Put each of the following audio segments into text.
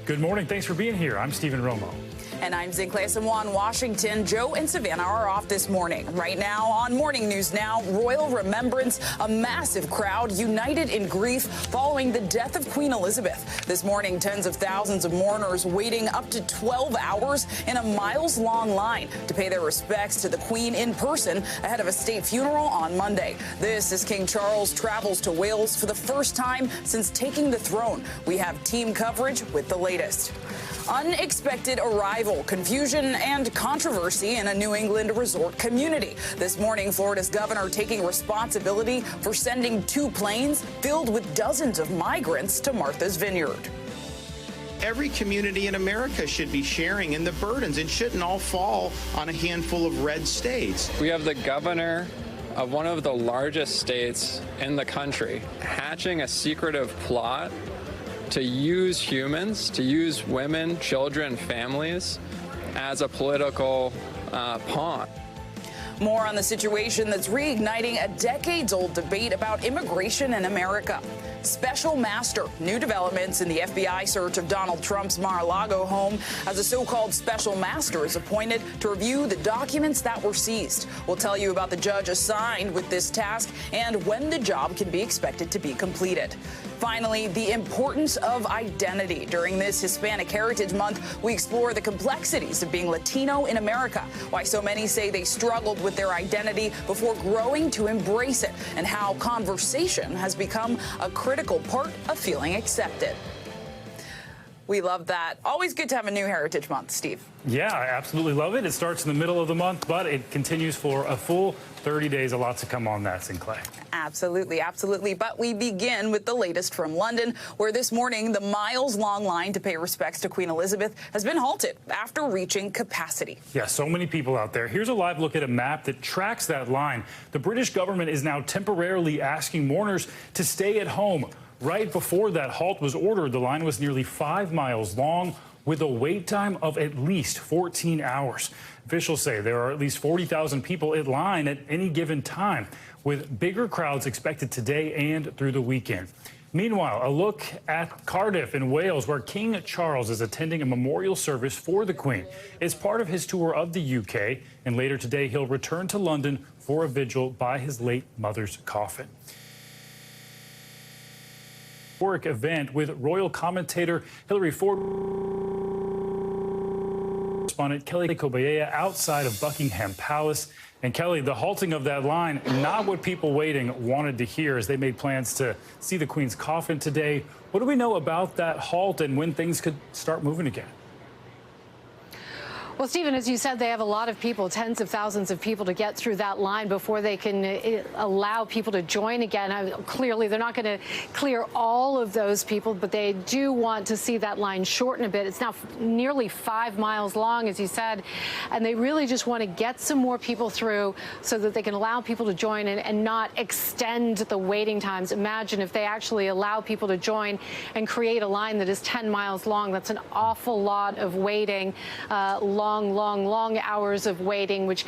Good morning. Thanks for being here. I'm Stephen Romo. And I'm Zincle Simwan, Washington. Joe and Savannah are off this morning. Right now on Morning News Now, royal remembrance, a massive crowd united in grief following the death of Queen Elizabeth. This morning, tens of thousands of mourners waiting up to 12 hours in a miles-long line to pay their respects to the Queen in person ahead of a state funeral on Monday. This is King Charles travels to Wales for the first time since taking the throne. We have team coverage with the latest. Unexpected arrival, confusion, and controversy in a New England resort community. This morning, Florida's governor taking responsibility for sending 2 planes filled with dozens of migrants to Martha's Vineyard. Every community in America should be sharing in the burdens. It shouldn't all fall on a handful of red states. We have the governor of one of the largest states in the country hatching a secretive plot to use humans, to use women, children, families as a political pawn. More on the situation that's reigniting a decades-old debate about immigration in America. Special master, new developments in the FBI search of Donald Trump's Mar-a-Lago home as a so-called special master is appointed to review the documents that were seized. We'll tell you about the judge assigned with this task and when the job can be expected to be completed. Finally, the importance of identity. During this Hispanic Heritage Month, we explore the complexities of being Latino in America, why so many say they struggled with their identity before growing to embrace it, and how conversation has become a critical part of feeling accepted. We love that. Always good to have a new Heritage Month, Steve. Yeah, I absolutely love it. It starts in the middle of the month, but it continues for a full 30 days. A lot to come on that, Sinclair. Absolutely, absolutely. But we begin with the latest from London, where this morning the miles-long line to pay respects to Queen Elizabeth has been halted after reaching capacity. Yeah, so many people out there. Here's a live look at a map that tracks that line. The British government is now temporarily asking mourners to stay at home. Right before that halt was ordered, the line was nearly 5 miles long with a wait time of at least 14 hours. Officials say there are at least 40,000 people in line at any given time, with bigger crowds expected today and through the weekend. Meanwhile, a look at Cardiff in Wales, where King Charles is attending a memorial service for the Queen. It's part of his tour of the UK, and later today he'll return to London for a vigil by his late mother's coffin. Event with royal commentator Hillary Ford, correspondent Kelly Kobayea outside of Buckingham Palace. And Kelly, the halting of that line, not what people waiting wanted to hear as they made plans to see the Queen's coffin today. What do we know about that halt and when things could start moving again? Well, Stephen, as you said, they have a lot of people, tens of thousands of people to get through that line before they can allow people to join again. Clearly, they're not going to clear all of those people, but they do want to see that line shorten a bit. It's now nearly 5 miles long, as you said, and they really just want to get some more people through so that they can allow people to join and not extend the waiting times. Imagine if they actually allow people to join and create a line that is 10 miles long. That's an awful lot of waiting, long hours of waiting, which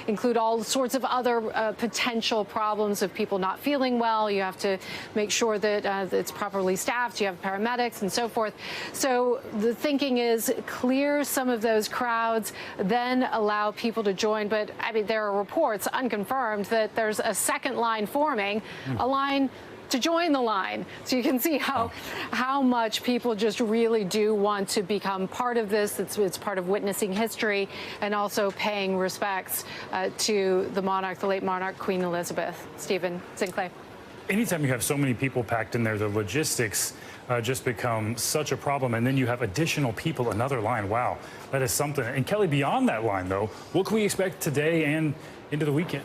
include all sorts of other potential problems of people not feeling well. You have to make sure that it's properly staffed. You have paramedics and so forth. So the thinking is clear some of those crowds, then allow people to join. But I mean, there are reports, unconfirmed, that there's a second line forming, a line to join the line. So you can see how much people just really do want to become part of this. It's part of witnessing history and also paying respects to the monarch, the late monarch, Queen Elizabeth. Stephen, Sinclair. Anytime you have so many people packed in there, the logistics just become such a problem. And then you have additional people, another line. Wow, that is something. And Kelly, beyond that line, though, what can we expect today and into the weekend?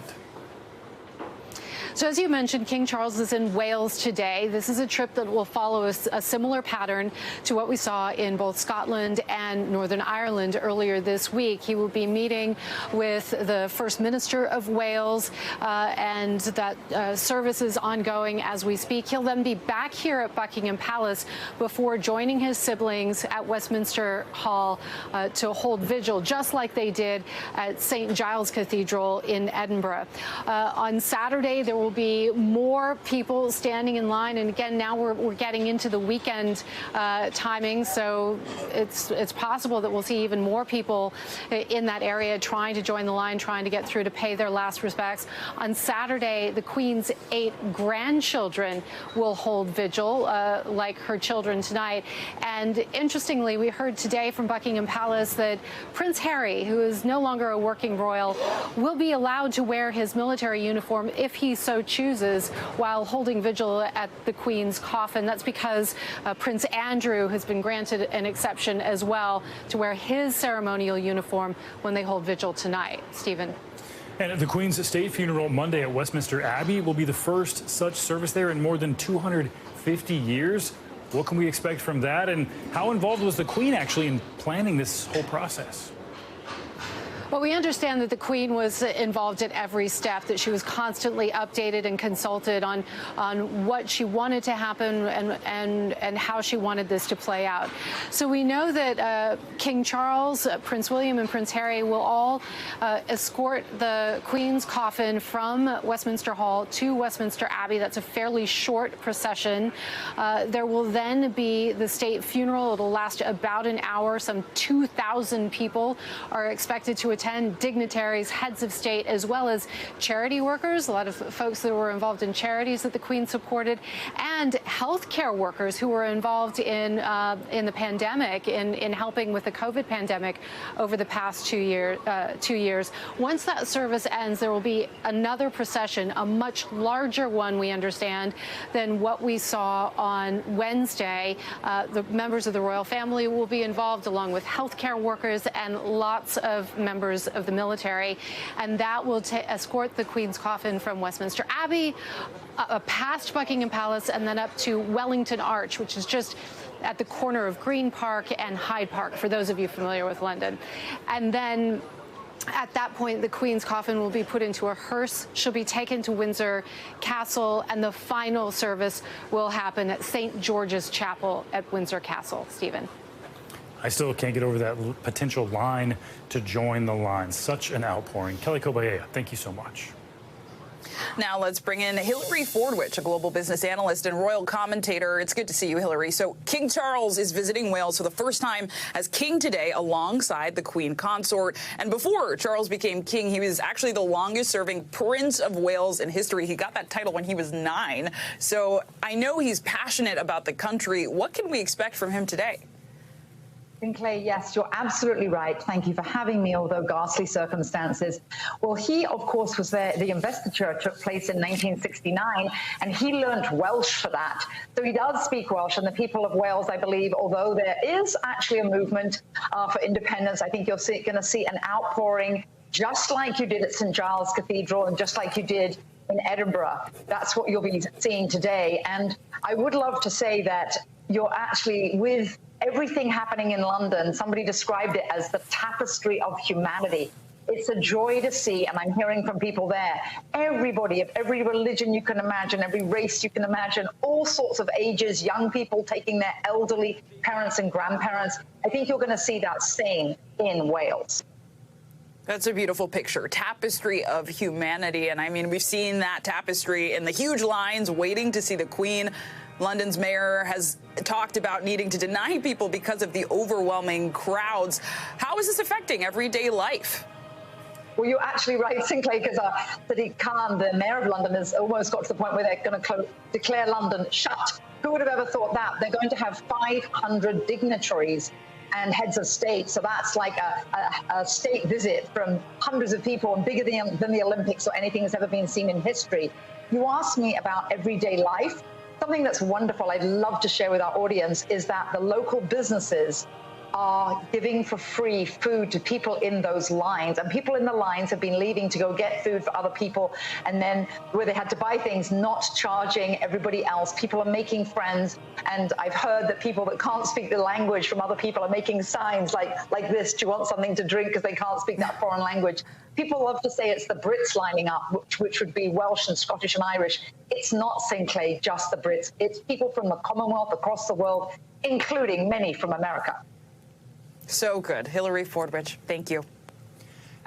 So as you mentioned, King Charles is in Wales today. This is a trip that will follow a similar pattern to what we saw in both Scotland and Northern Ireland earlier this week. He will be meeting with the First Minister of Wales, and that service is ongoing as we speak. He'll then be back here at Buckingham Palace before joining his siblings at Westminster Hall to hold vigil, just like they did at St. Giles Cathedral in Edinburgh. On Saturday, there will will be more people standing in line. And again, now we're getting into the weekend timing, so it's possible that we'll see even more people in that area trying to join the line, trying to get through to pay their last respects. On Saturday, the Queen's 8 grandchildren will hold vigil, like her children tonight. And interestingly, we heard today from Buckingham Palace that Prince Harry, who is no longer a working royal, will be allowed to wear his military uniform if he so chooses while holding vigil at the Queen's coffin. That's because Prince Andrew has been granted an exception as well to wear his ceremonial uniform when they hold vigil tonight. Stephen. And the Queen's state funeral Monday at Westminster Abbey will be the first such service there in more than 250 years. What can we expect from that, and how involved was the Queen actually in planning this whole process? Well, we understand that the Queen was involved at every step, that she was constantly updated and consulted on what she wanted to happen and how she wanted this to play out. So we know that King Charles, Prince William and Prince Harry will all escort the Queen's coffin from Westminster Hall to Westminster Abbey. That's a fairly short procession. There will then be the state funeral. It'll last about an hour. Some 2,000 people are expected to attend, dignitaries, heads of state, as well as charity workers, a lot of folks that were involved in charities that the Queen supported, and healthcare workers who were involved in the pandemic, in helping with the COVID pandemic over the past 2 years. Once that service ends, there will be another procession, a much larger one, we understand, than what we saw on Wednesday. The members of the royal family will be involved, along with healthcare workers and lots of members of the military, and that will escort the Queen's coffin from Westminster Abbey past Buckingham Palace and then up to Wellington Arch, which is just at the corner of Green Park and Hyde Park, for those of you familiar with London. And then at that point, the Queen's coffin will be put into a hearse. She'll be taken to Windsor Castle, and the final service will happen at St. George's Chapel at Windsor Castle. Stephen. I still can't get over that potential line to join the line. Such an outpouring. Kelly Kobayea, thank you so much. Now let's bring in Hillary Fordwich, a global business analyst and royal commentator. It's good to see you, Hillary. So King Charles is visiting Wales for the first time as king today alongside the Queen Consort. And before Charles became king, he was actually the longest-serving Prince of Wales in history. He got that title when he was 9. So I know he's passionate about the country. What can we expect from him today? Sinclair, yes, you're absolutely right. Thank you for having me, although ghastly circumstances. Well, he, of course, was there. The investiture took place in 1969, and he learned Welsh for that. So he does speak Welsh, and the people of Wales, I believe, although there is actually a movement for independence, I think you're going to see an outpouring, just like you did at St. Giles Cathedral and just like you did in Edinburgh. That's what you'll be seeing today. And I would love to say that you're actually, with everything happening in London, somebody described it as the tapestry of humanity. It's a joy to see, and I'm hearing from people there, everybody of every religion you can imagine, every race you can imagine, all sorts of ages, young people taking their elderly parents and grandparents. I think you're going to see that same in Wales. That's a beautiful picture. Tapestry of humanity. And I mean, we've seen that tapestry in the huge lines waiting to see the Queen. London's mayor has talked about needing to deny people because of the overwhelming crowds. How is this affecting everyday life? Well, you're actually right, Sinclair, because Sadiq Khan, the mayor of London, has almost got to the point where they're going to declare London shut. Who would have ever thought that? They're going to have 500 dignitaries and heads of state. So that's like a state visit from hundreds of people, and bigger than the Olympics or anything that's ever been seen in history. You asked me about everyday life. Something that's wonderful I'd love to share with our audience is that the local businesses are giving for free food to people in those lines. And people in the lines have been leaving to go get food for other people. And then where they had to buy things, not charging everybody else. People are making friends. And I've heard that people that can't speak the language from other people are making signs like this, do you want something to drink, because they can't speak that foreign language. People love to say it's the Brits lining up, which would be Welsh and Scottish and Irish. It's not, Sinclair, just the Brits. It's people from the Commonwealth across the world, including many from America. So good. Hillary Fordwich, thank you.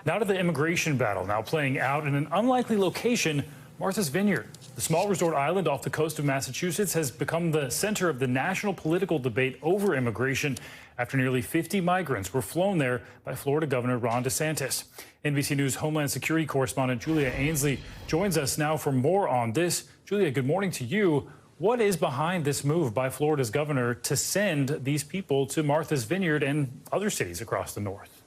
Now to the immigration battle, now playing out in an unlikely location Martha's Vineyard, the small resort island off the coast of Massachusetts, has become the center of the national political debate over immigration after nearly 50 migrants were flown there by Florida Governor Ron DeSantis. NBC News Homeland Security correspondent Julia Ainsley joins us now for more on this. Julia, good morning to you. What is behind this move by Florida's governor to send these people to Martha's Vineyard and other cities across the north?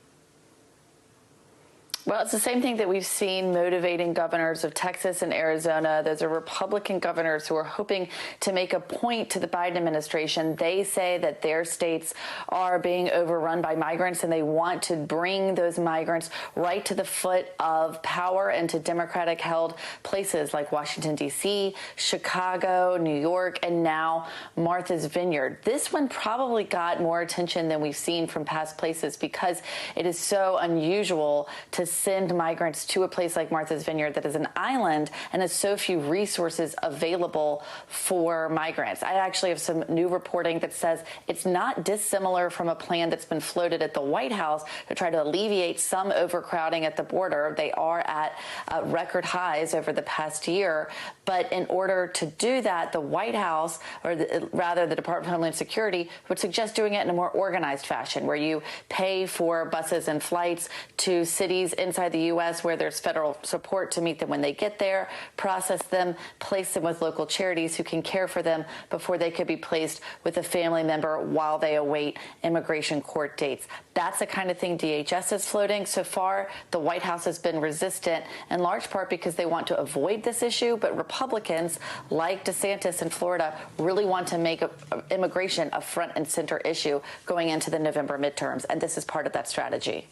Well, it's the same thing that we've seen motivating governors of Texas and Arizona. Those are Republican governors who are hoping to make a point to the Biden administration. They say that their states are being overrun by migrants, and they want to bring those migrants right to the foot of power and to Democratic-held places like Washington, D.C., Chicago, New York, and now Martha's Vineyard. This one probably got more attention than we've seen from past places because it is so unusual to send migrants to a place like Martha's Vineyard that is an island and has so few resources available for migrants. I actually have some new reporting that says it's not dissimilar from a plan that's been floated at the White House to try to alleviate some overcrowding at the border. They are at record highs over the past year. But in order to do that, the White House, or rather the Department of Homeland Security, would suggest doing it in a more organized fashion, where you pay for buses and flights to cities inside the U.S. where there's federal support to meet them when they get there, process them, place them with local charities who can care for them before they could be placed with a family member while they await immigration court dates. That's the kind of thing DHS is floating. So far, the White House has been resistant, in large part because they want to avoid this issue, but Republicans like DeSantis in Florida really want to make immigration a front and center issue going into the November midterms, and this is part of that strategy.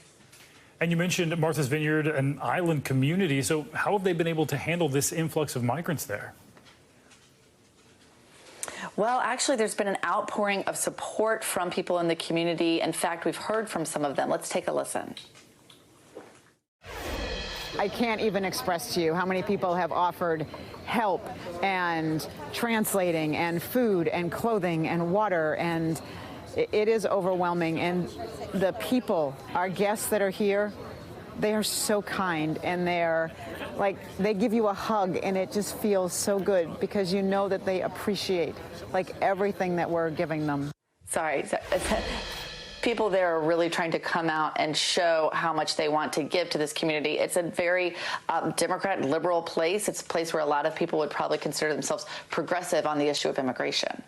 And you mentioned Martha's Vineyard, an island community. So how have they been able to handle this influx of migrants there? Well, actually, there's been an outpouring of support from people in the community. In fact, we've heard from some of them. Let's take a listen. I can't even express to you how many people have offered help and translating and food and clothing and water, and it is overwhelming. And the people, our guests that are here, they are so kind, and they're like, they give you a hug, and it just feels so good because you know that they appreciate like everything that we're giving them. Sorry. People there are really trying to come out and show how much they want to give to this community. It's a very Democrat, liberal place. It's a place where a lot of people would probably consider themselves progressive on the issue of immigration.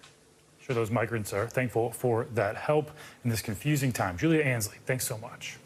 Sure, those migrants are thankful for that help in this confusing time. Julia Ainsley, thanks so much.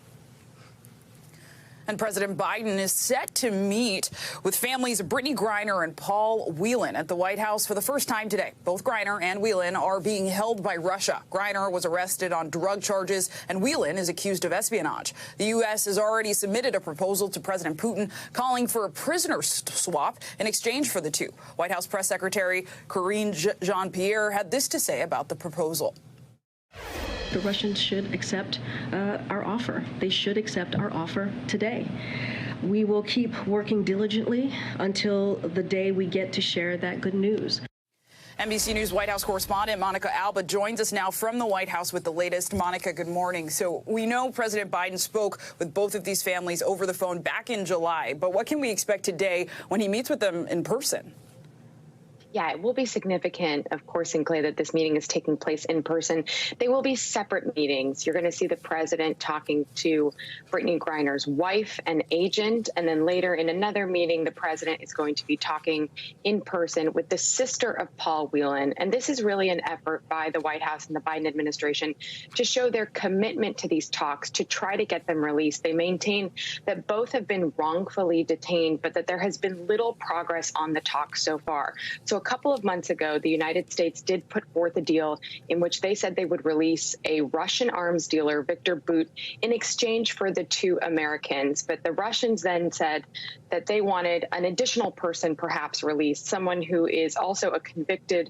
And President Biden is set to meet with families of Brittany Griner and Paul Whelan at the White House for the first time today. Both Griner and Whelan are being held by Russia. Griner was arrested on drug charges, and Whelan is accused of espionage. The U.S. has already submitted a proposal to President Putin calling for a prisoner swap in exchange for the two. White House Press Secretary Karine Jean-Pierre had this to say about the proposal. The Russians should accept our offer. They should accept our offer today. We will keep working diligently until the day we get to share that good news. NBC News White House correspondent Monica Alba joins us now from the White House with the latest. Monica, good morning. So we know President Biden spoke with both of these families over the phone back in July, but what can we expect today when he meets with them in person? Yeah, it will be significant, of course, in Clay, that this meeting is taking place in person. They will be separate meetings. You're going to see the president talking to Brittany Griner's wife and agent. And then later in another meeting, the president is going to be talking in person with the sister of Paul Whelan. And this is really an effort by the White House and the Biden administration to show their commitment to these talks, to try to get them released. They maintain that both have been wrongfully detained, but that there has been little progress on the talks so far. So a couple of months ago, the United States did put forth a deal in which they said they would release a Russian arms dealer, Victor Bout, in exchange for the two Americans. But the Russians then said that they wanted an additional person perhaps released, someone who is also a convicted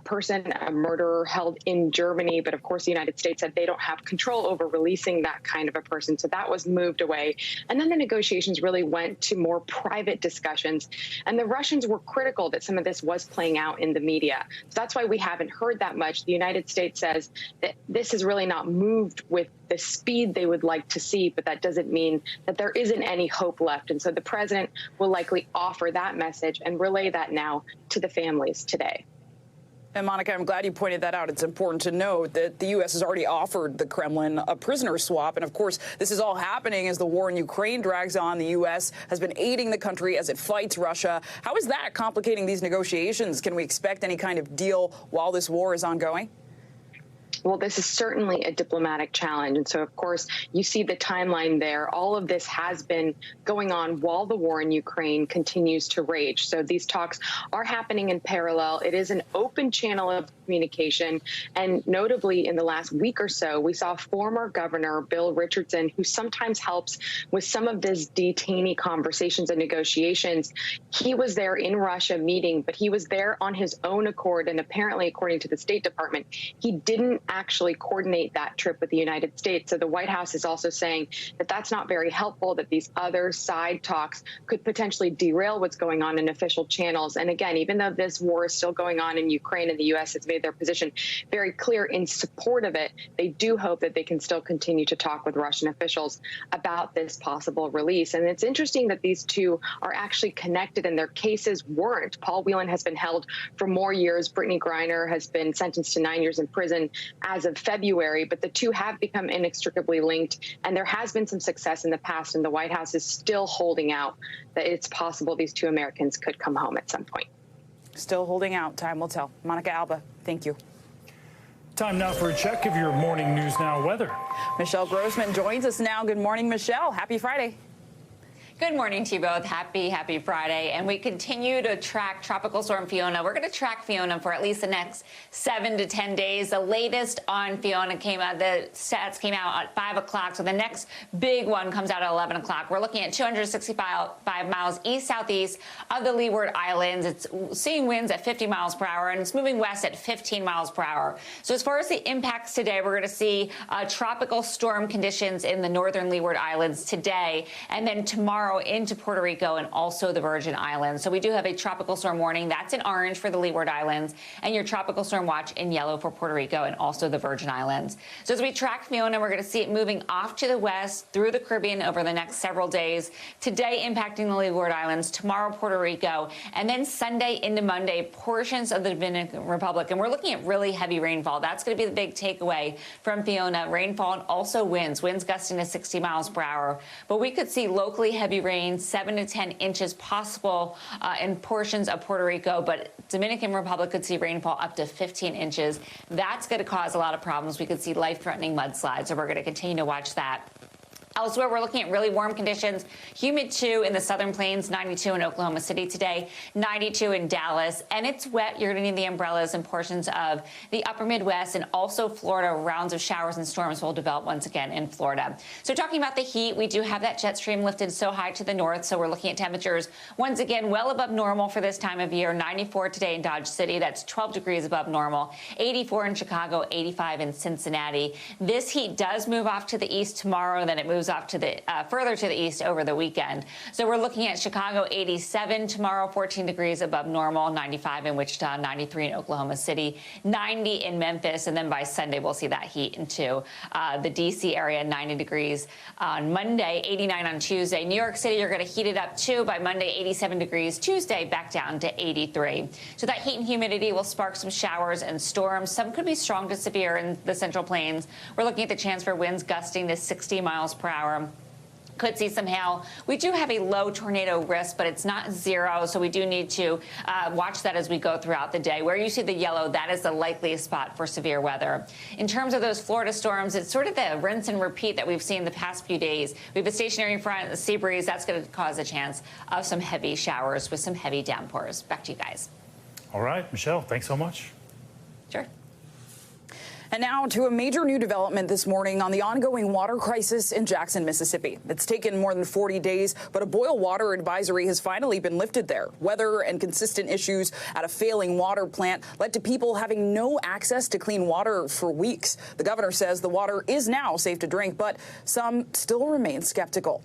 person, a murderer held in Germany. But of course, the United States said they don't have control over releasing that kind of a person. So that was moved away. And then the negotiations really went to more private discussions. And the Russians were critical that some of this was playing out in the media. So that's why we haven't heard that much. The United States says that this has really not moved with the speed they would like to see, but that doesn't mean that there isn't any hope left. And so the president will likely offer that message and relay that now to the families today. And Monica, I'm glad you pointed that out. It's important to note that the U.S. has already offered the Kremlin a prisoner swap. And of course, this is all happening as the war in Ukraine drags on. The U.S. has been aiding the country as it fights Russia. How is that complicating these negotiations? Can we expect any kind of deal while this war is ongoing? Well, this is certainly a diplomatic challenge. And so, of course, you see the timeline there. All of this has been going on while the war in Ukraine continues to rage. So these talks are happening in parallel. It is an open channel of communication. And notably, in the last week or so, we saw former Governor Bill Richardson, who sometimes helps with some of these detainee conversations and negotiations. He was there in Russia meeting, but he was there on his own accord. And apparently, according to the State Department, he didn't actually coordinate that trip with the United States. So the White House is also saying that that's not very helpful, that these other side talks could potentially derail what's going on in official channels. And again, even though this war is still going on in Ukraine and the U.S. has made their position very clear in support of it, they do hope that they can still continue to talk with Russian officials about this possible release. And it's interesting that these two are actually connected and their cases weren't. Paul Whelan has been held for more years. Brittany Griner has been sentenced to 9 years in prison as of February, but the two have become inextricably linked, and there has been some success in the past, and the White House is still holding out that it's possible these two Americans could come home at some point. Still holding out. Time will tell. Monica Alba, thank you. Time now for a check of your morning News Now weather. Michelle Grossman joins us now. Good morning, Michelle. Happy Friday. Good morning to you both. Happy Friday. And we continue to track Tropical Storm Fiona. We're going to track Fiona for at least the next 7 to 10 days. The latest on Fiona the stats came out at 5 o'clock. So the next big one comes out at 11 o'clock. We're looking at 265 miles east-southeast of the Leeward Islands. It's seeing winds at 50 miles per hour, and it's moving west at 15 miles per hour. So as far as the impacts today, we're going to see tropical storm conditions in the northern Leeward Islands today, and then tomorrow into Puerto Rico and also the Virgin Islands. So we do have a tropical storm warning. That's in orange for the Leeward Islands, and your tropical storm watch in yellow for Puerto Rico and also the Virgin Islands. So as we track Fiona, we're going to see it moving off to the west through the Caribbean over the next several days. Today impacting the Leeward Islands, tomorrow Puerto Rico, and then Sunday into Monday, portions of the Dominican Republic. And we're looking at really heavy rainfall. That's going to be the big takeaway from Fiona. Rainfall and also winds gusting to 60 miles per hour. But we could see locally heavy rain, 7 to 10 inches possible in portions of Puerto Rico, but Dominican Republic could see rainfall up to 15 inches. That's going to cause a lot of problems. We could see life-threatening mudslides, so we're going to continue to watch that. Elsewhere, we're looking at really warm conditions. Humid 2 in the southern plains, 92 in Oklahoma City today, 92 in Dallas. And it's wet. You're going to need the umbrellas in portions of the upper Midwest and also Florida. Rounds of showers and storms will develop once again in Florida. So talking about the heat, we do have that jet stream lifted so high to the north. So we're looking at temperatures once again well above normal for this time of year. 94 today in Dodge City. That's 12 degrees above normal. 84 in Chicago, 85 in Cincinnati. This heat does move off to the east tomorrow. Then it moves off to the further to the east over the weekend. So we're looking at Chicago 87 tomorrow, 14 degrees above normal, 95 in Wichita, 93 in Oklahoma City, 90 in Memphis, and then by Sunday we'll see that heat into the D.C. area, 90 degrees on Monday, 89 on Tuesday. New York City, you're going to heat it up too. By Monday, 87 degrees. Tuesday, back down to 83. So that heat and humidity will spark some showers and storms. Some could be strong to severe in the Central Plains. We're looking at the chance for winds gusting to 60 miles per hour. Could see some hail. We do have a low tornado risk, but it's not zero, so we do need to watch that as we go throughout the day. Where you see the yellow, that is the likeliest spot for severe weather. In terms of those Florida storms, it's sort of the rinse and repeat that we've seen the past few days. We have a stationary front, a sea breeze. That's going to cause a chance of some heavy showers with some heavy downpours. Back to you guys. All right, Michelle, thanks so much. Sure. And now to a major new development this morning on the ongoing water crisis in Jackson, Mississippi. It's taken more than 40 days, but a boil water advisory has finally been lifted there. Weather and consistent issues at a failing water plant led to people having no access to clean water for weeks. The governor says the water is now safe to drink, but some still remain skeptical.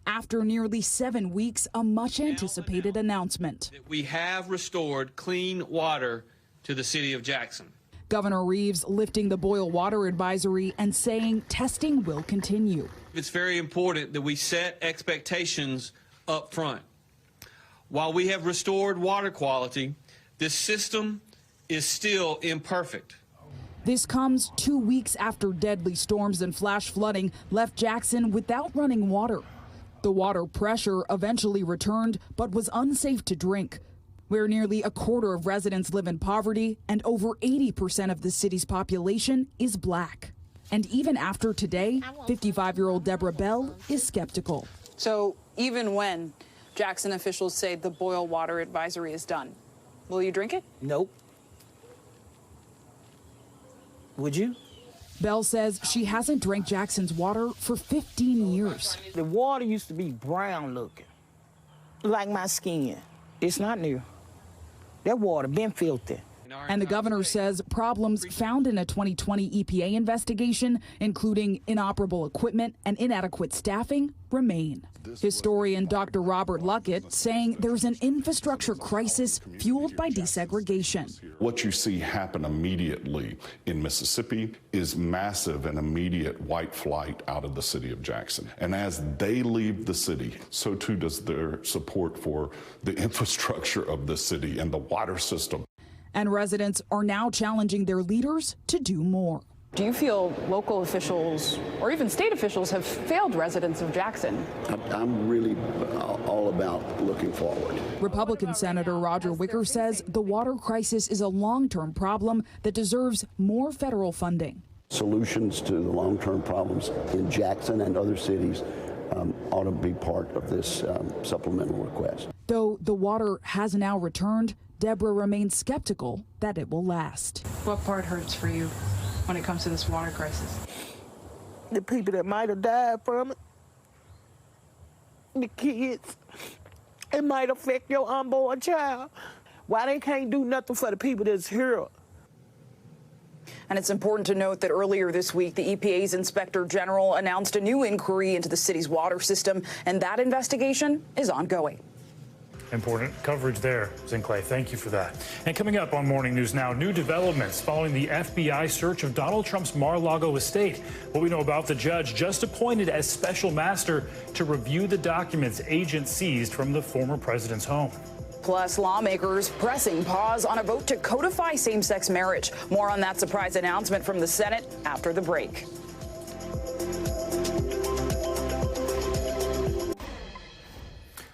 After nearly 7 weeks, a much-anticipated announcement. We have restored clean water to the city of Jackson. Governor Reeves lifting the boil water advisory and saying testing will continue. It's very important that we set expectations up front. While we have restored water quality, this system is still imperfect. This comes 2 weeks after deadly storms and flash flooding left Jackson without running water. The water pressure eventually returned, but was unsafe to drink. Where nearly a quarter of residents live in poverty and over 80% of the city's population is black. And even after today, 55-year-old Deborah Bell is skeptical. So even when Jackson officials say the boil water advisory is done, will you drink it? Nope. Would you? Bell says she hasn't drank Jackson's water for 15 years. The water used to be brown looking, like my skin. It's not new. That water been filtered. And the governor says problems found in a 2020 EPA investigation, including inoperable equipment and inadequate staffing, remain. Historian Dr. Robert Luckett saying there's an infrastructure crisis fueled by desegregation. What you see happen immediately in Mississippi is massive and immediate white flight out of the city of Jackson. And as they leave the city, so too does their support for the infrastructure of the city and the water system. And residents are now challenging their leaders to do more. Do you feel local officials or even state officials have failed residents of Jackson? I'm really all about looking forward. Republican Senator Roger Wicker says the water crisis is a long-term problem that deserves more federal funding. Solutions to the long-term problems in Jackson and other cities ought to be part of this supplemental request. Though the water has now returned, Deborah remains skeptical that it will last. What part hurts for you when it comes to this water crisis? The people that might have died from it, the kids. It might affect your unborn child. Why they can't do nothing for the people that's here? And it's important to note that earlier this week, the EPA's Inspector General announced a new inquiry into the city's water system, and that investigation is ongoing. Important coverage there, Zinclay. Thank you for that. And coming up on Morning News Now, new developments following the FBI search of Donald Trump's Mar-a-Lago estate. What we know about the judge just appointed as special master to review the documents agents seized from the former president's home. Plus, lawmakers pressing pause on a vote to codify same-sex marriage. More on that surprise announcement from the Senate after the break.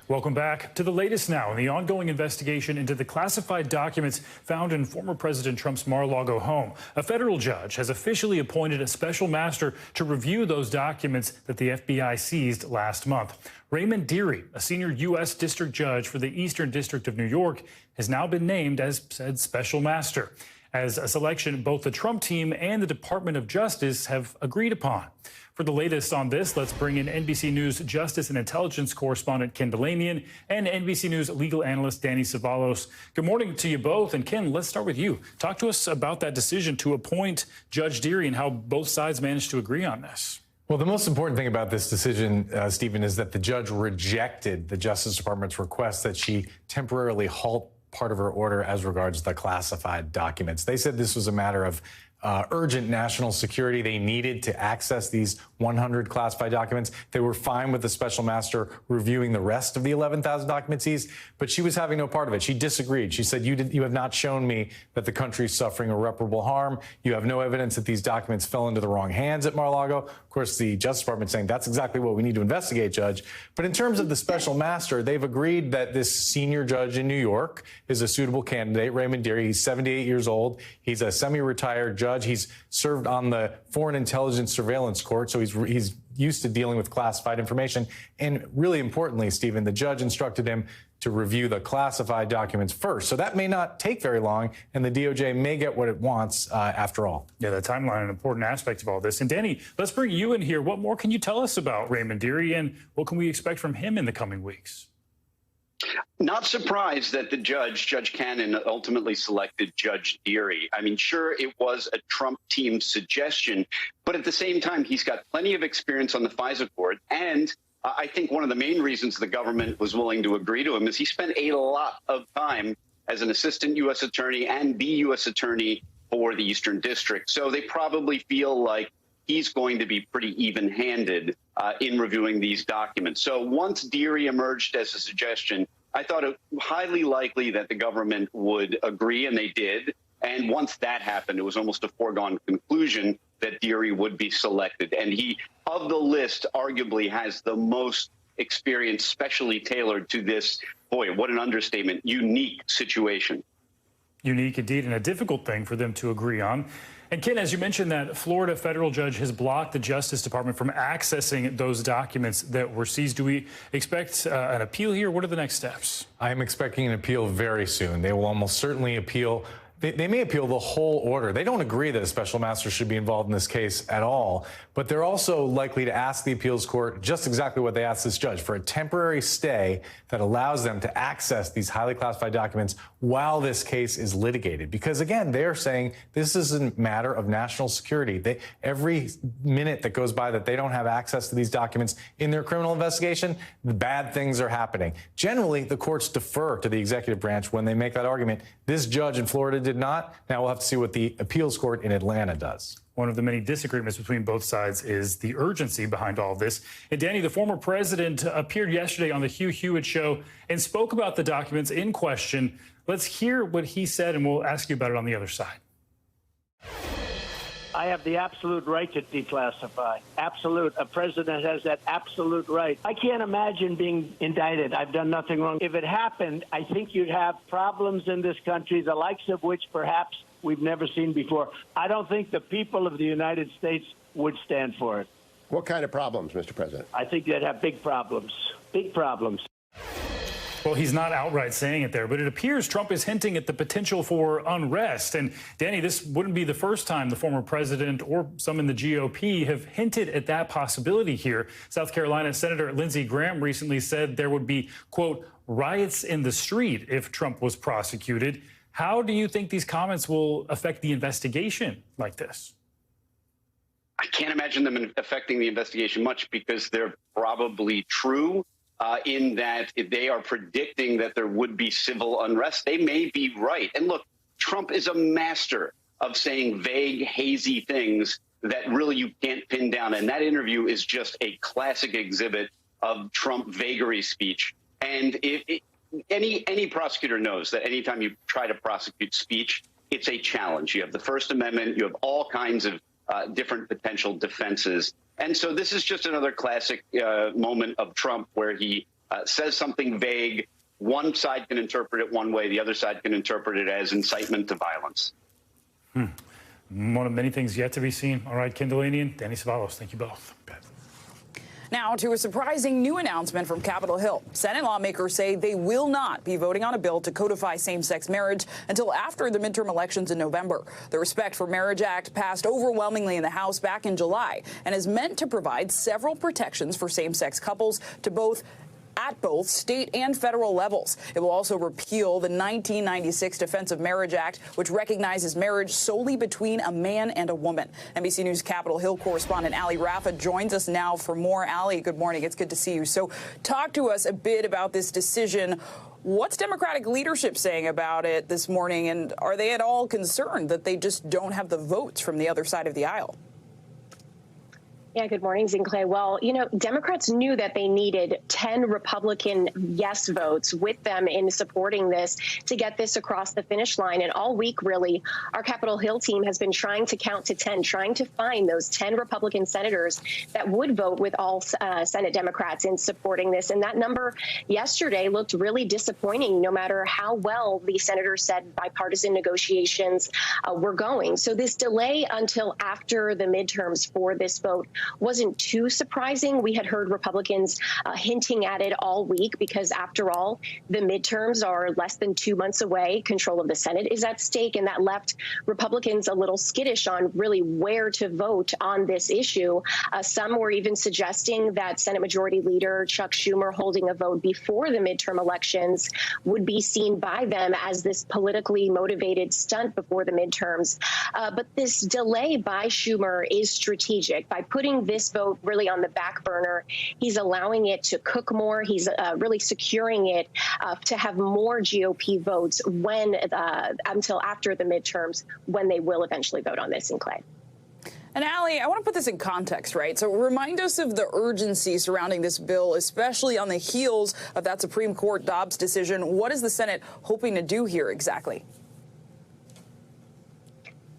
Welcome back to the latest now in the ongoing investigation into the classified documents found in former President Trump's Mar-a-Lago home. A federal judge has officially appointed a special master to review those documents that the FBI seized last month. Raymond Dearie, a senior U.S. district judge for the Eastern District of New York, has now been named as said special master, as a selection both the Trump team and the Department of Justice have agreed upon. For the latest on this, let's bring in NBC News Justice and Intelligence correspondent Ken Delanian and NBC News legal analyst Danny Savalos. Good morning to you both. And Ken, let's start with you. Talk to us about that decision to appoint Judge Dearie and how both sides managed to agree on this. Well, the most important thing about this decision, Stephen, is that the judge rejected the Justice Department's request that she temporarily halt part of her order as regards the classified documents. They said this was a matter of urgent national security. They needed to access these 100 classified documents. They were fine with the special master reviewing the rest of the 11,000 documents seized, but she was having no part of it. She disagreed. She said, you have not shown me that the country is suffering irreparable harm. You have no evidence that these documents fell into the wrong hands at Mar-a-Lago. Of course, the Justice Department saying that's exactly what we need to investigate, Judge. But in terms of the special master, they've agreed that this senior judge in New York is a suitable candidate, Raymond Dearie. He's 78 years old. He's a semi-retired judge. He's served on the Foreign Intelligence Surveillance Court, so he's used to dealing with classified information. And really importantly, Stephen, the judge instructed him to review the classified documents first. So that may not take very long, and the DOJ may get what it wants after all. Yeah, the timeline, an important aspect of all this. And Danny, let's bring you in here. What more can you tell us about Raymond Dearie, and what can we expect from him in the coming weeks? Not surprised that the Judge Cannon, ultimately selected Judge Dearie. I mean, sure, it was a Trump team suggestion, but at the same time, he's got plenty of experience on the FISA court, and I think one of the main reasons the government was willing to agree to him is he spent a lot of time as an assistant U.S. attorney and the U.S. attorney for the Eastern District. So they probably feel like he's going to be pretty even-handed in reviewing these documents. So once Dearie emerged as a suggestion, I thought it highly likely that the government would agree, and they did. And once that happened, it was almost a foregone conclusion that Dearie would be selected. And he, of the list, arguably has the most experience specially tailored to this, boy, what an understatement, unique situation. Unique indeed, and a difficult thing for them to agree on. And Ken, as you mentioned, that Florida federal judge has blocked the Justice Department from accessing those documents that were seized. Do we expect an appeal here? What are the next steps? I am expecting an appeal very soon. They will almost certainly appeal. They may appeal the whole order. They don't agree that a special master should be involved in this case at all, but they're also likely to ask the appeals court just exactly what they asked this judge, for a temporary stay that allows them to access these highly classified documents while this case is litigated. Because, again, they're saying this is a matter of national security. Every minute that goes by that they don't have access to these documents in their criminal investigation, bad things are happening. Generally, the courts defer to the executive branch when they make that argument. This judge in Florida did not. Now we'll have to see what the appeals court in Atlanta does. One of the many disagreements between both sides is the urgency behind all this. And Danny, the former president appeared yesterday on the Hugh Hewitt show and spoke about the documents in question. Let's hear what he said, and we'll ask you about it on the other side. I have the absolute right to declassify. Absolute. A president has that absolute right. I can't imagine being indicted. I've done nothing wrong. If it happened, I think you'd have problems in this country, the likes of which perhaps we've never seen before. I don't think the people of the United States would stand for it. What kind of problems, Mr. President? I think they'd have big problems. Big problems. Well, he's not outright saying it there, but it appears Trump is hinting at the potential for unrest. And, Danny, this wouldn't be the first time the former president or some in the GOP have hinted at that possibility here. South Carolina Senator Lindsey Graham recently said there would be, quote, riots in the street if Trump was prosecuted. How do you think these comments will affect the investigation like this? I can't imagine them affecting the investigation much because they're probably true. In that they are predicting that there would be civil unrest. They may be right. And look, Trump is a master of saying vague, hazy things that really you can't pin down. And that interview is just a classic exhibit of Trump vagary speech. And any prosecutor knows that anytime you try to prosecute speech, it's a challenge. You have the First Amendment. You have all kinds of different potential defenses. And so this is just another classic moment of Trump where he says something vague. One side can interpret it one way. The other side can interpret it as incitement to violence. One of many things yet to be seen. All right, Ken Delaney and Danny Ceballos, thank you both. Now to a surprising new announcement from Capitol Hill. Senate lawmakers say they will not be voting on a bill to codify same-sex marriage until after the midterm elections in November. The Respect for Marriage Act passed overwhelmingly in the House back in July and is meant to provide several protections for same-sex couples at both state and federal levels. It will also repeal the 1996 Defense of Marriage Act, which recognizes marriage solely between a man and a woman. NBC News Capitol Hill correspondent Ali Rafa joins us now for more. Ali, good morning. It's good to see you. So talk to us a bit about this decision. What's Democratic leadership saying about it this morning, and are they at all concerned that they just don't have the votes from the other side of the aisle? Yeah, good morning, Zincle. Well, you know, Democrats knew that they needed 10 Republican yes votes with them in supporting this to get this across the finish line. And all week, really, our Capitol Hill team has been trying to count to 10, trying to find those 10 Republican senators that would vote with all Senate Democrats in supporting this. And that number yesterday looked really disappointing, no matter how well the senators said bipartisan negotiations were going. So this delay until after the midterms for this vote wasn't too surprising. We had heard Republicans hinting at it all week because, after all, the midterms are less than 2 months away. Control of the Senate is at stake, and that left Republicans a little skittish on really where to vote on this issue. Some were even suggesting that Senate Majority Leader Chuck Schumer holding a vote before the midterm elections would be seen by them as this politically motivated stunt before the midterms. But this delay by Schumer is strategic. By putting putting this vote really on the back burner. He's allowing it to cook more. He's really securing it to have more GOP votes when until after the midterms, when they will eventually vote on this in Clay. And Allie, I want to put this in context, right? So remind us of the urgency surrounding this bill, especially on the heels of that Supreme Court Dobbs decision. What is the Senate hoping to do here exactly?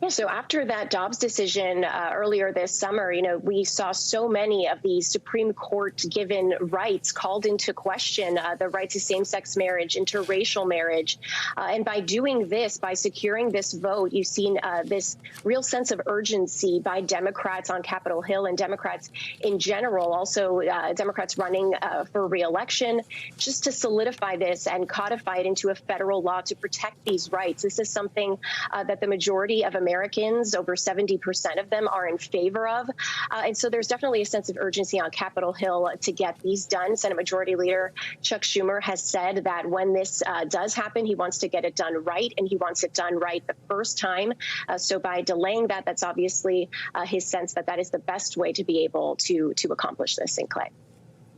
Yeah, so after that Dobbs decision earlier this summer, we saw so many of these Supreme Court given rights called into question, the right to same-sex marriage, interracial marriage. And by doing this, by securing this vote, you've seen this real sense of urgency by Democrats on Capitol Hill and Democrats in general, also Democrats running for re-election, just to solidify this and codify it into a federal law to protect these rights. This is something that the majority of Americans, over 70% of them, are in favor of. And so there's definitely a sense of urgency on Capitol Hill to get these done. Senate Majority Leader Chuck Schumer has said that when this does happen, he wants to get it done right, and he wants it done right the first time. So by delaying that, that's obviously his sense that that is the best way to be able to accomplish this in Clay.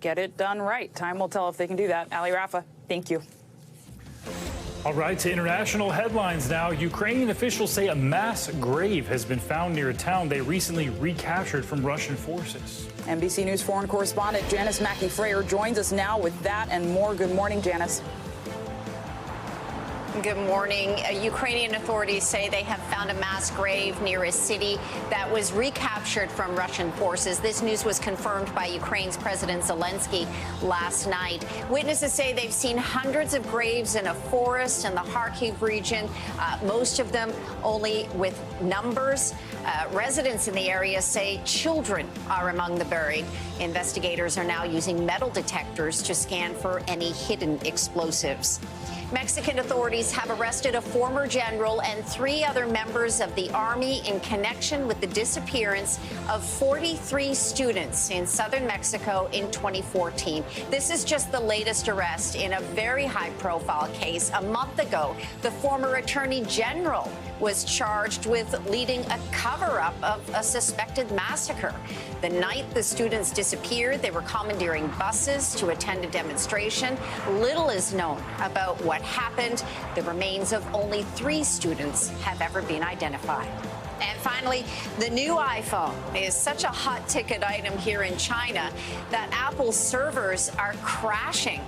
Get it done right. Time will tell if they can do that. Ali Rafa, thank you. All right, to international headlines now. Ukrainian officials say a mass grave has been found near a town they recently recaptured from Russian forces. NBC News foreign correspondent Janice Mackey-Frayer joins us now with that and more. Good morning, Janice. Good morning. Ukrainian authorities say they have found a mass grave near a city that was recaptured from Russian forces. This news was confirmed by Ukraine's President Zelensky last night. Witnesses say they've seen hundreds of graves in a forest in the Kharkiv region, most of them only with numbers. Residents in the area say children are among the buried. Investigators are now using metal detectors to scan for any hidden explosives. Mexican authorities have arrested a former general and 3 other members of the Army in connection with the disappearance of 43 students in southern Mexico in 2014. This is just the latest arrest in a very high-profile case. A month ago, the former attorney general was charged with leading a cover-up of a suspected massacre. The night the students disappeared, they were commandeering buses to attend a demonstration. Little is known about what happened. The remains of only 3 students have ever been identified. And finally, the new iPhone is such a hot-ticket item here in China that Apple's servers are crashing.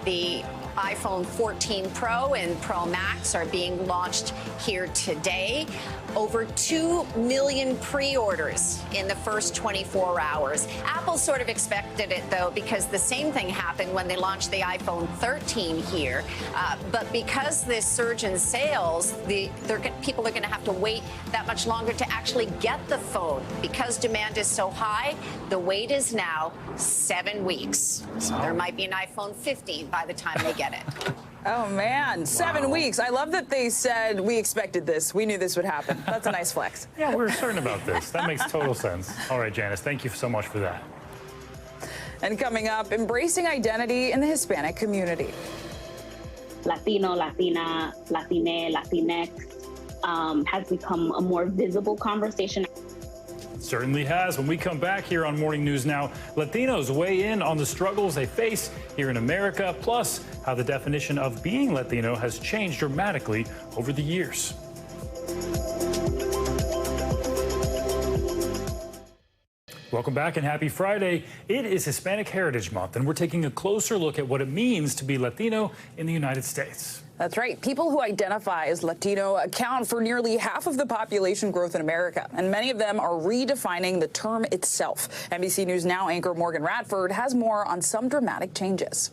The iPhone 14 Pro and Pro Max are being launched here today. Over 2 million pre-orders in the first 24 hours. Apple sort of expected it, though, because the same thing happened when they launched the iPhone 13 here. But because this surge in sales, people are going to have to wait that much longer to actually get the phone. Because demand is so high, the wait is now 7 weeks. So there might be an iPhone 15 by the time they get it. Oh, man. 7 weeks. I love that they said we expected this. We knew this would happen. That's a nice flex. Yeah, we were certain about this. That makes total sense. All right, Janice, thank you so much for that. And coming up, embracing identity in the Hispanic community. Latino, Latina, Latine, Latinx has become a more visible conversation. Certainly has. When we come back here on Morning News Now, Latinos weigh in on the struggles they face here in America, plus how the definition of being Latino has changed dramatically over the years. Welcome back and happy Friday. It is Hispanic Heritage Month, and we're taking a closer look at what it means to be Latino in the United States. That's right. People who identify as Latino account for nearly half of the population growth in America, and many of them are redefining the term itself. NBC News Now anchor Morgan Radford has more on some dramatic changes.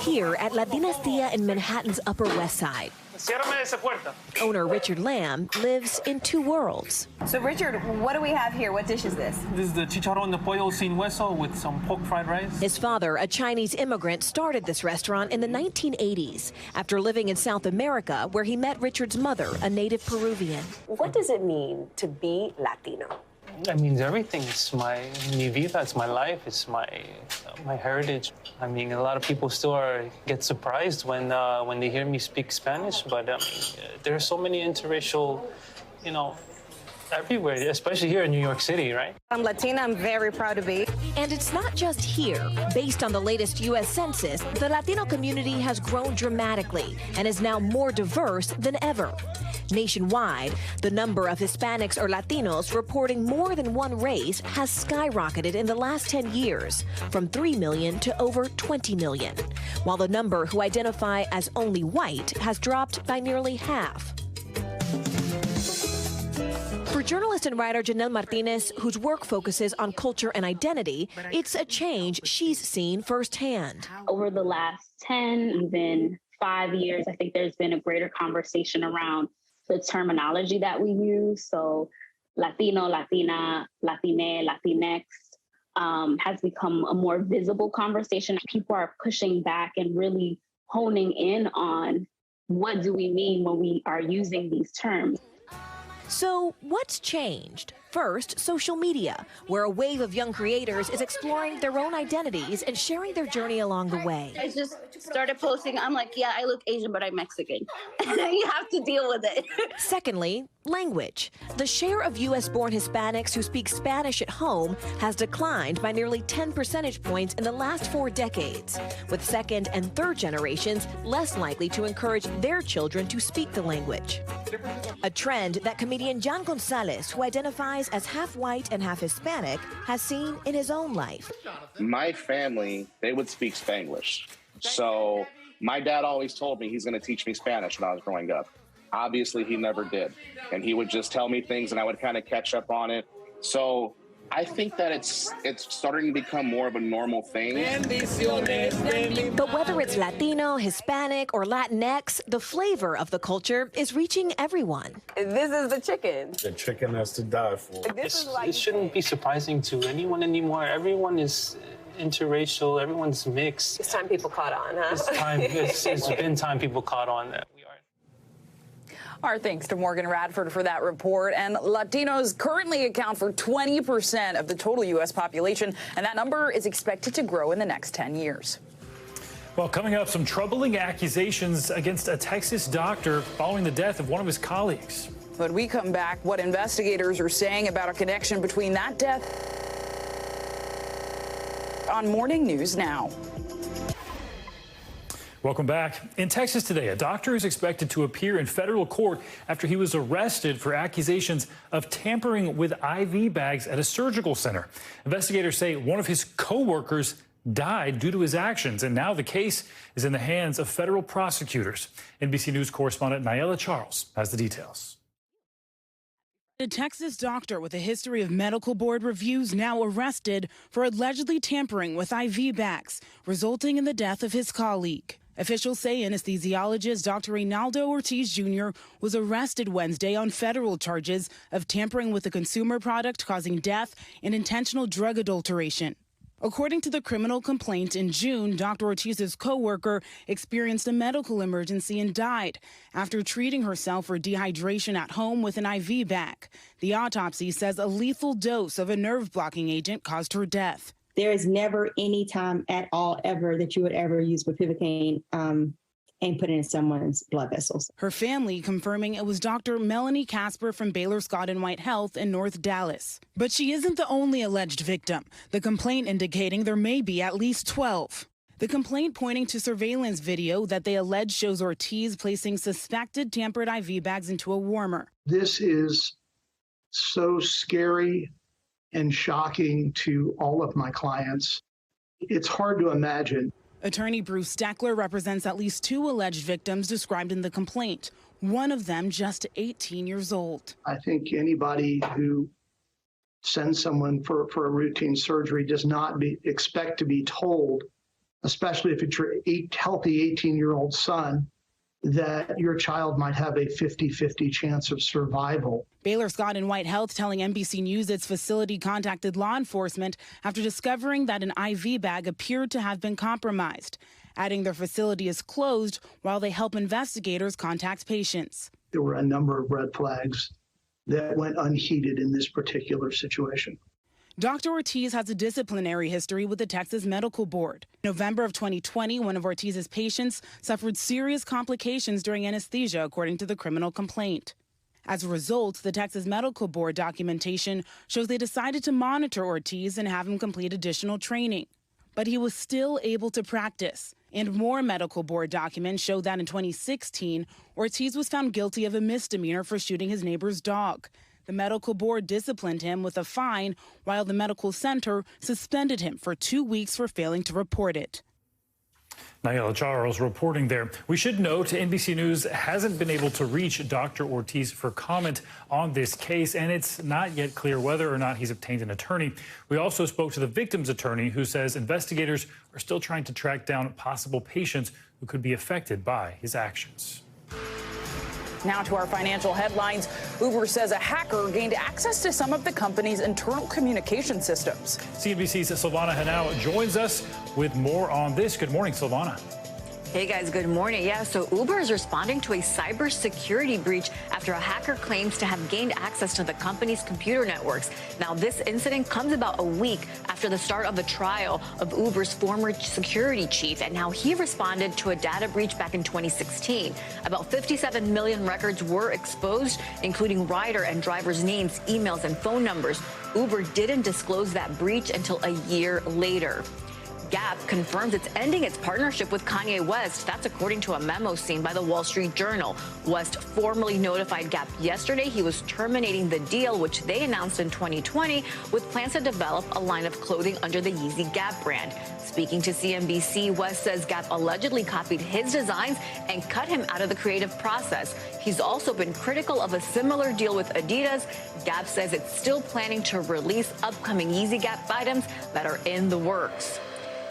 Here at La Dinastía in Manhattan's Upper West Side, owner Richard Lamb lives in 2 worlds. So, Richard, what do we have here? What dish is this? This is the chicharrón de pollo sin hueso with some pork fried rice. His father, a Chinese immigrant, started this restaurant in the 1980s after living in South America, where he met Richard's mother, a native Peruvian. What does it mean to be Latino? That means everything. It's mi vida, it's my life, it's my heritage. I mean, a lot of people still get surprised when they hear me speak Spanish, but there are so many interracial, everywhere, especially here in New York City, right? I'm Latina. I'm very proud to be. And it's not just here. Based on the latest U.S. Census, the Latino community has grown dramatically and is now more diverse than ever. Nationwide, the number of Hispanics or Latinos reporting more than one race has skyrocketed in the last 10 years, from 3 million to over 20 million, while the number who identify as only white has dropped by nearly half. For journalist and writer Janelle Martinez, whose work focuses on culture and identity, it's a change she's seen firsthand. Over the last 10, even 5 years, I think there's been a greater conversation around the terminology that we use. So Latino, Latina, Latine, Latinx has become a more visible conversation. People are pushing back and really honing in on what do we mean when we are using these terms. So what's changed? First, social media, where a wave of young creators is exploring their own identities and sharing their journey along the way. I just started posting. I'm like, yeah, I look Asian, but I'm Mexican. You have to deal with it. Secondly, language. The share of U.S.-born Hispanics who speak Spanish at home has declined by nearly 10 percentage points in the last 4 decades, with second and third generations less likely to encourage their children to speak the language. A trend that comedian John Gonzalez, who identifies as half white and half Hispanic, has seen in his own life. My family, they would speak Spanglish. So my dad always told me he's going to teach me Spanish when I was growing up. Obviously, he never did. And he would just tell me things and I would kind of catch up on it. So I think that it's starting to become more of a normal thing. But whether it's Latino, Hispanic, or Latinx, the flavor of the culture is reaching everyone. This is the chicken. The chicken has to die for. It shouldn't be surprising to anyone anymore. Everyone is interracial. Everyone's mixed. It's time people caught on, huh? It's been time people caught on that. Our thanks to Morgan Radford for that report. And Latinos currently account for 20% of the total U.S. population, and that number is expected to grow in the next 10 years. Well, coming up, some troubling accusations against a Texas doctor following the death of one of his colleagues. When we come back, what investigators are saying about a connection between that death on Morning News Now. Welcome back. In Texas today, a doctor is expected to appear in federal court after he was arrested for accusations of tampering with IV bags at a surgical center. Investigators say one of his co-workers died due to his actions, and now the case is in the hands of federal prosecutors. NBC News correspondent Nayela Charles has the details. A Texas doctor with a history of medical board reviews now arrested for allegedly tampering with IV bags, resulting in the death of his colleague. Officials say anesthesiologist Dr. Reynaldo Ortiz Jr. was arrested Wednesday on federal charges of tampering with a consumer product causing death and intentional drug adulteration. According to the criminal complaint, in June, Dr. Ortiz's co-worker experienced a medical emergency and died after treating herself for dehydration at home with an IV bag. The autopsy says a lethal dose of a nerve-blocking agent caused her death. There is never any time at all ever that you would ever use bupivacaine and put it in someone's blood vessels. Her family confirming it was Dr. Melanie Casper from Baylor Scott and White Health in North Dallas. But she isn't the only alleged victim, the complaint indicating there may be at least 12. The complaint pointing to surveillance video that they allege shows Ortiz placing suspected tampered IV bags into a warmer. This is so scary and shocking to all of my clients. It's hard to imagine. Attorney Bruce Steckler represents at least 2 alleged victims described in the complaint, one of them just 18 years old. I think anybody who sends someone for a routine surgery does not expect to be told, especially if it's your healthy 18-year-old son, that your child might have a 50-50 chance of survival. Baylor Scott and White Health telling NBC News its facility contacted law enforcement after discovering that an IV bag appeared to have been compromised, adding their facility is closed while they help investigators contact patients. There were a number of red flags that went unheeded in this particular situation. Dr. Ortiz has a disciplinary history with the Texas Medical Board. In November of 2020, one of Ortiz's patients suffered serious complications during anesthesia, according to the criminal complaint. As a result, the Texas Medical Board documentation shows they decided to monitor Ortiz and have him complete additional training. But he was still able to practice. And more medical board documents show that in 2016, Ortiz was found guilty of a misdemeanor for shooting his neighbor's dog. The medical board disciplined him with a fine, while the medical center suspended him for 2 weeks for failing to report it. Nayela Charles reporting there. We should note NBC News hasn't been able to reach Dr. Ortiz for comment on this case, and it's not yet clear whether or not he's obtained an attorney. We also spoke to the victim's attorney, who says investigators are still trying to track down possible patients who could be affected by his actions. Now to our financial headlines. Uber says a hacker gained access to some of the company's internal communication systems. CNBC's Silvana Henao joins us with more on this. Good morning, Silvana. Hey guys, good morning. Yeah, so Uber is responding to a cybersecurity breach after a hacker claims to have gained access to the company's computer networks. Now, this incident comes about a week after the start of the trial of Uber's former security chief, and now he responded to a data breach back in 2016. About 57 million records were exposed, including rider and driver's names, emails, and phone numbers. Uber didn't disclose that breach until a year later. Gap confirms it's ending its partnership with Kanye West. That's according to a memo seen by the Wall Street Journal. West formally notified Gap yesterday he was terminating the deal, which they announced in 2020, with plans to develop a line of clothing under the Yeezy Gap brand. Speaking to CNBC, West says Gap allegedly copied his designs and cut him out of the creative process. He's also been critical of a similar deal with Adidas. Gap says it's still planning to release upcoming Yeezy Gap items that are in the works.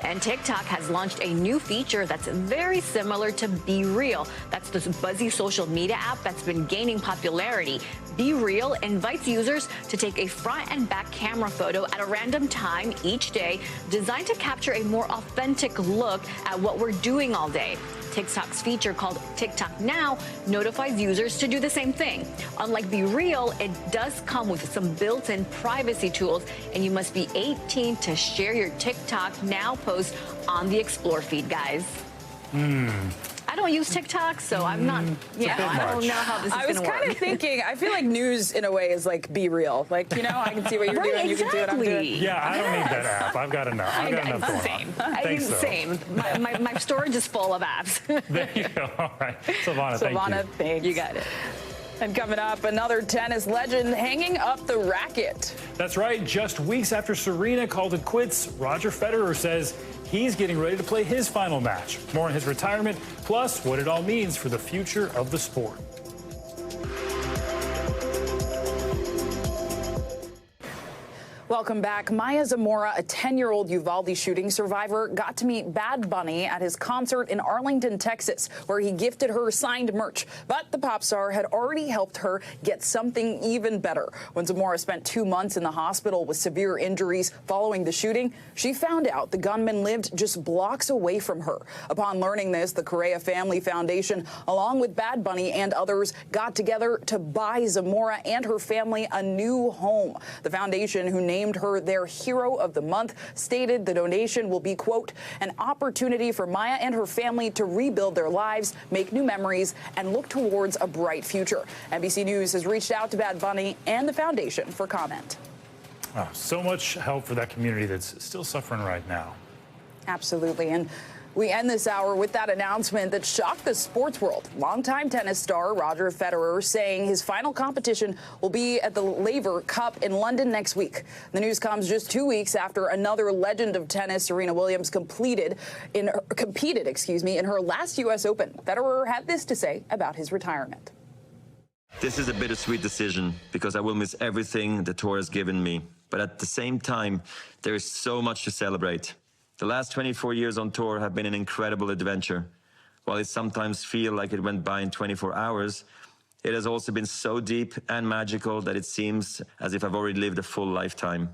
And TikTok has launched a new feature that's very similar to Be Real. That's this buzzy social media app that's been gaining popularity. Be Real invites users to take a front and back camera photo at a random time each day, designed to capture a more authentic look at what we're doing all day. TikTok's feature, called TikTok Now, notifies users to do the same thing. Unlike Be Real, it does come with some built-in privacy tools, and you must be 18 to share your TikTok Now post on the Explore feed, guys. I don't use TikTok, so I'm not, I don't know how this is going to work. I was kind of thinking, I feel like news in a way is like Be Real. Like, you know, I can see what you're doing, you can see what I'm doing. Yeah, I don't need that app. I've got enough. I've got enough going on. Thanks, though. Same. My storage is full of apps. There you go. All right. Silvana, thank you. Silvana, thanks. You got it. And coming up, another tennis legend hanging up the racket. That's right. Just weeks after Serena called it quits, Roger Federer says he's getting ready to play his final match. More on his retirement, plus what it all means for the future of the sport. Welcome back. Maya Zamora, a 10-year-old Uvalde shooting survivor, got to meet Bad Bunny at his concert in Arlington, Texas, where he gifted her signed merch. But the pop star had already helped her get something even better. When Zamora spent 2 months in the hospital with severe injuries following the shooting, she found out the gunman lived just blocks away from her. Upon learning this, the Correa Family Foundation, along with Bad Bunny and others, got together to buy Zamora and her family a new home. The foundation, who named her their Hero of the Month, stated the donation will be, quote, an opportunity for Maya and her family to rebuild their lives, make new memories, and look towards a bright future. NBC News has reached out to Bad Bunny and the foundation for comment. Oh, so much help for that community that's still suffering right now. Absolutely. And we end this hour with that announcement that shocked the sports world. Longtime tennis star Roger Federer saying his final competition will be at the Laver Cup in London next week. The news comes just 2 weeks after another legend of tennis, Serena Williams, competed in her last U.S. Open. Federer had this to say about his retirement. This is a bittersweet decision because I will miss everything the tour has given me. But at the same time, there is so much to celebrate. The last 24 years on tour have been an incredible adventure. While it sometimes feels like it went by in 24 hours, it has also been so deep and magical that it seems as if I've already lived a full lifetime.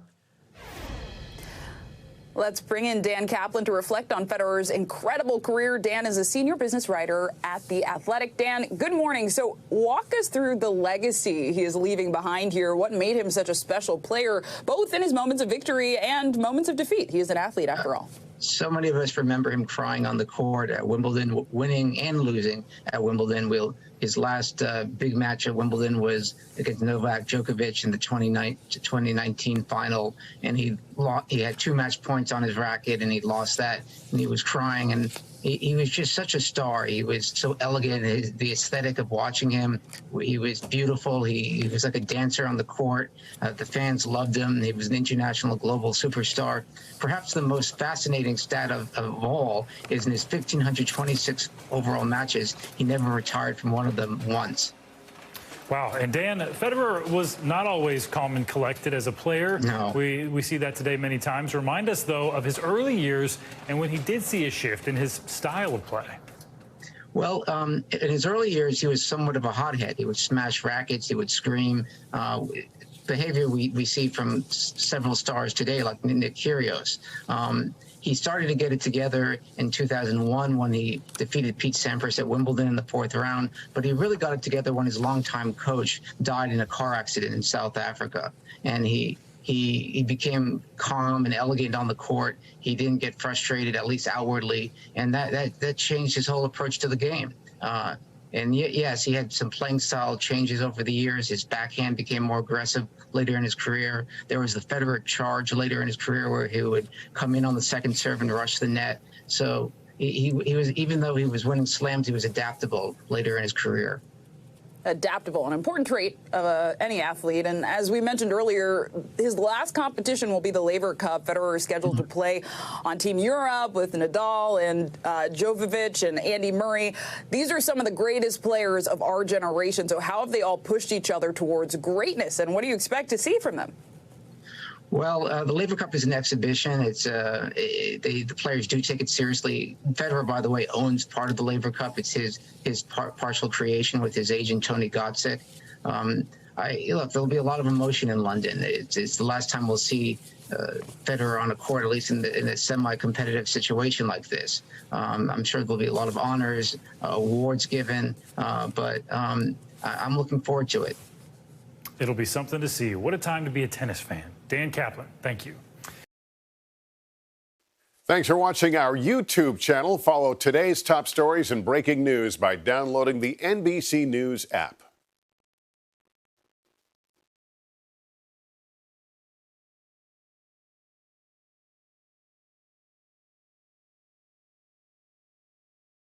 Let's bring in Dan Kaplan to reflect on Federer's incredible career. Dan is a senior business writer at The Athletic. Dan, good morning. So walk us through the legacy he is leaving behind here. What made him such a special player, both in his moments of victory and moments of defeat? He is an athlete, after all. So many of us remember him crying on the court at Wimbledon, winning and losing at Wimbledon. His last big match at Wimbledon was against Novak Djokovic in the 2019 final, and he had 2 match points on his racket, and he lost that, and he was crying, and he was just such a star. He was so elegant. The aesthetic of watching him, he was beautiful. He was like a dancer on the court. The fans loved him. He was an international, global superstar. Perhaps the most fascinating stat of all is in his 1,526 overall matches, he never retired from one of them once. Wow. And Dan, Federer was not always calm and collected as a player. No. We see that today many times. Remind us, though, of his early years and when he did see a shift in his style of play. Well, in his early years, he was somewhat of a hothead. He would smash rackets. He would scream. Behavior we see from several stars today, like Nick Kyrgios. He started to get it together in 2001 when he defeated Pete Sampras at Wimbledon in the 4th round, but he really got it together when his longtime coach died in a car accident in South Africa. And he became calm and elegant on the court. He didn't get frustrated, at least outwardly, and that changed his whole approach to the game. And yes, he had some playing style changes over the years. His backhand became more aggressive later in his career. There was the Federer charge later in his career where he would come in on the second serve and rush the net. So he was, even though he was winning slams, he was adaptable later in his career. Adaptable, an important trait of any athlete. And as we mentioned earlier, his last competition will be the Laver Cup. Federer is scheduled to play on Team Europe with Nadal and Djokovic and Andy Murray. These are some of the greatest players of our generation. So how have they all pushed each other towards greatness? And what do you expect to see from them? Well, the Laver Cup is an exhibition. It's the players do take it seriously. Federer, by the way, owns part of the Laver Cup. It's his partial creation with his agent Tony Godsick. Look, there'll be a lot of emotion in London. It's the last time we'll see Federer on a court, at least in a semi-competitive situation like this. I'm sure there'll be a lot of honors, awards given, but I'm looking forward to it. It'll be something to see. What a time to be a tennis fan. Dan Kaplan, thank you. Thanks for watching our YouTube channel. Follow today's top stories and breaking news by downloading the NBC News app.